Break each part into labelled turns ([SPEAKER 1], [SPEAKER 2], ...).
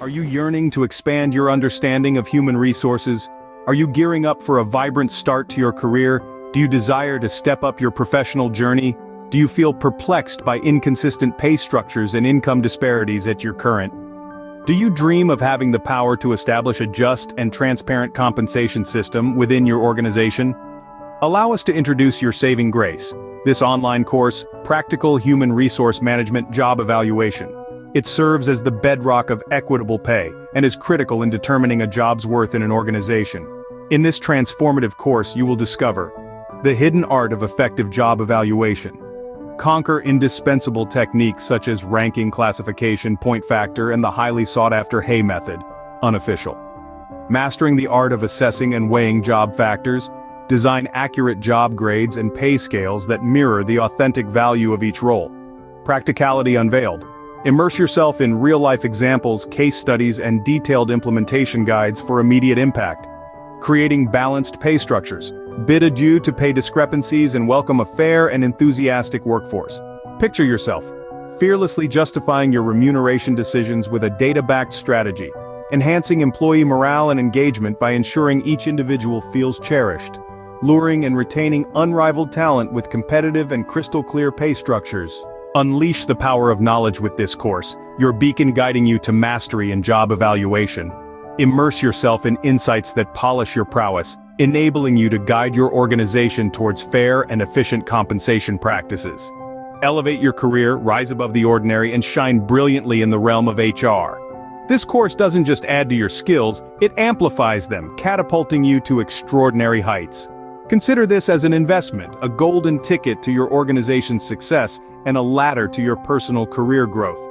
[SPEAKER 1] Are you yearning to expand your understanding of human resources? Are you gearing up for a vibrant start to your career? Do you desire to step up your professional journey? Do you feel perplexed by inconsistent pay structures and income disparities at your current? Do you dream of having the power to establish a just and transparent compensation system within your organization? Allow us to introduce your saving grace, this online course, Practical Human Resource Management Job Evaluation. It serves as the bedrock of equitable pay and is critical in determining a job's worth in an organization. In this transformative course, you will discover the hidden art of effective job evaluation. Conquer indispensable techniques such as ranking, classification, point factor, and the highly sought-after Hay method, unofficial. Mastering the art of assessing and weighing job factors, design accurate job grades and pay scales that mirror the authentic value of each role. Practicality unveiled. Immerse yourself in real-life examples, case studies, and detailed implementation guides for immediate impact. Creating balanced pay structures. Bid adieu to pay discrepancies and welcome a fair and enthusiastic workforce. Picture yourself fearlessly justifying your remuneration decisions with a data-backed strategy, enhancing employee morale and engagement by ensuring each individual feels cherished, luring and retaining unrivaled talent with competitive and crystal-clear pay structures. Unleash the power of knowledge with this course, your beacon guiding you to mastery in job evaluation. Immerse yourself in insights that polish your prowess, enabling you to guide your organization towards fair and efficient compensation practices. Elevate your career, rise above the ordinary, and shine brilliantly in the realm of HR. This course doesn't just add to your skills, it amplifies them, catapulting you to extraordinary heights. Consider this as an investment, a golden ticket to your organization's success, and a ladder to your personal career growth.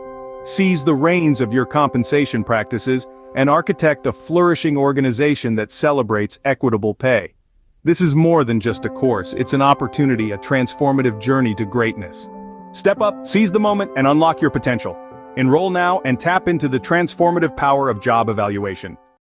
[SPEAKER 1] Seize the reins of your compensation practices and architect a flourishing organization that celebrates equitable pay. This is more than just a course, it's an opportunity, a transformative journey to greatness. Step up, seize the moment, and unlock your potential. Enroll now and tap into the transformative power of job evaluation.